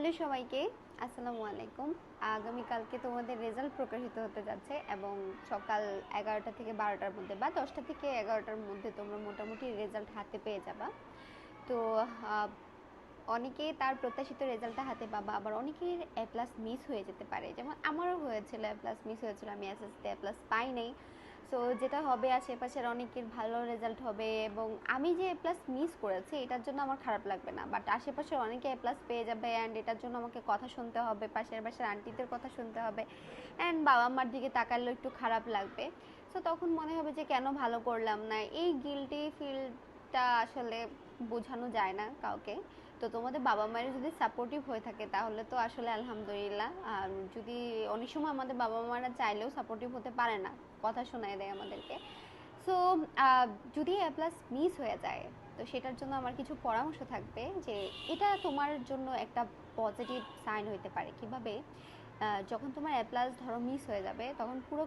Hello সবাইকে, আসসালামু আলাইকুম। আগামীকালকে তোমাদের রেজাল্ট প্রকাশিত হতে যাচ্ছে এবং সকাল 11টা থেকে 12টার মধ্যে বা 10টা থেকে 11টার মধ্যে তোমরা মোটামুটি রেজাল্ট হাতে পেয়ে যাবা। তো অনেকেই তার প্রত্যাশিত রেজাল্টটা হাতে পাবা, আবার অনেকের এ প্লাস মিস হয়ে যেতে পারে, যেমন আমারও হয়েছিল, এ প্লাস মিস হয়েছিল, আমি এসএসসিতে এ প্লাস পাই নাই। সো যেটা হবে, আশেপাশের অনেকের ভালো রেজাল্ট হবে এবং আমি যে এ প্লাস মিস করেছি এটার জন্য আমার খারাপ লাগবে না, বাট আশেপাশের অনেকে এ প্লাস পেয়ে যাবে অ্যান্ড এটার জন্য আমাকে কথা শুনতে হবে, পাশের বাসার আন্টিদের কথা শুনতে হবে অ্যান্ড বাবা মার দিকে তাকালেও একটু খারাপ লাগবে। সো তখন মনে হবে যে কেন ভালো করলাম না, এই গিল্টি ফিলটা আসলে বোঝানো যায় না কাউকে। তো তোমাদের বাবা মায়ের যদি সাপোর্টিভ হয়ে থাকে তাহলে তো আসলে আলহামদুলিল্লাহ। আর যদি অনেক সময় আমাদের বাবা মারা চাইলেও সাপোর্টিভ হতে পারে না, কথা শোনায় দেয় আমাদেরকে। সো যদি এ প্লাস মিস হয়ে যায়, তো সেটার জন্য আমার কিছু পরামর্শ থাকবে যে এটা তোমার জন্য একটা পজিটিভ সাইন হইতে পারে। কিভাবে? যখন তোমার এ প্লাস ধরো মিস হয়ে যাবে, তখন পুরো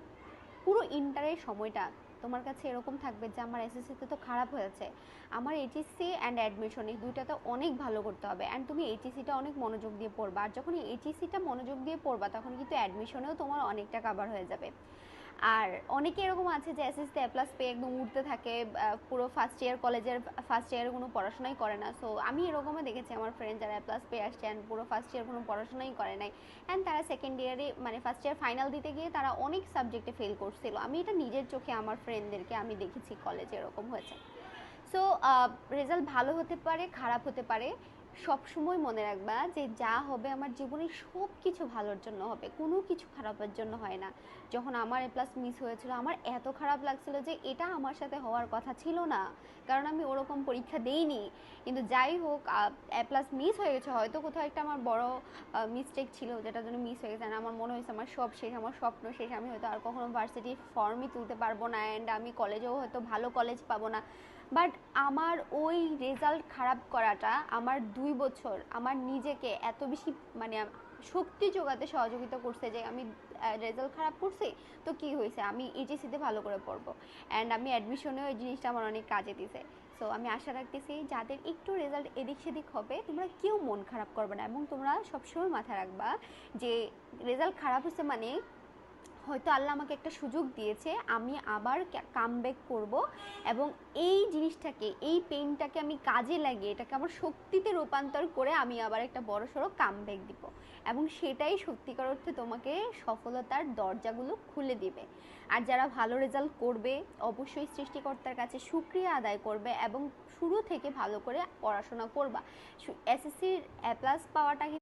পুরো ইন্টারের সময়টা তোমার কাছে এরকম থাকবে যে আমার এসএসসিতে তো খারাপ হয়েছে, আমার এইচএসসি অ্যান্ড অ্যাডমিশন এই দুইটাতে অনেক ভালো করতে হবে অ্যান্ড তুমি এইচএসসিটা অনেক মনোযোগ দিয়ে পড়বা। আর যখন এইচএসসিটা মনোযোগ দিয়ে পড়বা তখন কিন্তু অ্যাডমিশনেও তোমার অনেকটা কাভার হয়ে যাবে। আর অনেকে এরকম আছে যে এসএসসিতে এ প্লাস পেয়ে একদম উঠতে থাকে, পুরো ফার্স্ট ইয়ার কলেজের ফার্স্ট ইয়ারে কোনো পড়াশোনাই করে না। সো আমি এরকমও দেখেছি আমার ফ্রেন্ড যারা এ প্লাস পেয়ে আসছে অ্যান্ড পুরো ফার্স্ট ইয়ার কোনো পড়াশোনাই করে নাই অ্যান্ড তারা সেকেন্ড ইয়ারে মানে ফার্স্ট ইয়ার ফাইনাল দিতে গিয়ে তারা অনেক সাবজেক্টে ফেল করছিল। আমি এটা নিজের চোখে আমার ফ্রেন্ডদেরকে আমি দেখেছি কলেজে এরকম হয়েছে। সো রেজাল্ট ভালো হতে পারে, খারাপ হতে পারে, সবসময় মনে রাখবা যে যা হবে আমার জীবনে সব কিছু ভালোর জন্য হবে, কোনো কিছু খারাপের জন্য হয় না। যখন আমার এ প্লাস মিস হয়েছিল আমার এত খারাপ লাগছিল যে এটা আমার সাথে হওয়ার কথা ছিল না, কারণ আমি ওরকম পরীক্ষা দেইনি। কিন্তু যাই হোক, এ প্লাস মিস হয়ে গেছে, হয়তো কোথাও একটা আমার বড় মিস্টেক ছিল যেটার জন্য মিস হয়ে গেছে। আমার মনে হয়েছে আমার সব শেষ, আমার স্বপ্ন শেষ, আমি হয়তো আর কখনো ভার্সিটি ফর্মই তুলতে পারবো না অ্যান্ড আমি কলেজেও হয়তো ভালো কলেজ পাবো না। বাট আমার ওই রেজাল্ট খারাপ করাটা আমার 2 বছর আমার নিজেকে এত বেশি মানে শক্তি যোগাতে সহযোগিতা করছে যে আমি রেজাল্ট খারাপ করছি তো কি হয়েছে, আমি এইচএসসিতে ভালো করে পড়বো অ্যান্ড আমি অ্যাডমিশনেও এই জিনিসটা আমার অনেক কাজে দিছে। সো আমি আশা রাখতেছি যাদের একটু রেজাল্ট এদিক সেদিক হবে তোমরা কেউ মন খারাপ করবে না এবং তোমরা সবসময় মাথায় রাখবা যে রেজাল্ট খারাপ হচ্ছে মানে হয়তো আল্লাহ আমাকে একটা সুযোগ দিয়েছে, আমি আবার কামব্যাক করব এবং এই জিনিসটাকে, এই পেইনটাকে আমি কাজে লাগিয়ে এটাকে আমার শক্তিতে রূপান্তর করে আমি আবার একটা বড়সড় কামব্যাক দিব এবং সেটাই সত্যিকার অর্থে তোমাকে সফলতার দরজাগুলো খুলে দিবে। আর যারা ভালো রেজাল্ট করবে অবশ্যই সৃষ্টিকর্তার কাছে শুকরিয়া আদায় করবে এবং শুরু থেকে ভালো করে পড়াশোনা করবা। এসএসসির এ প্লাস পাওয়াটা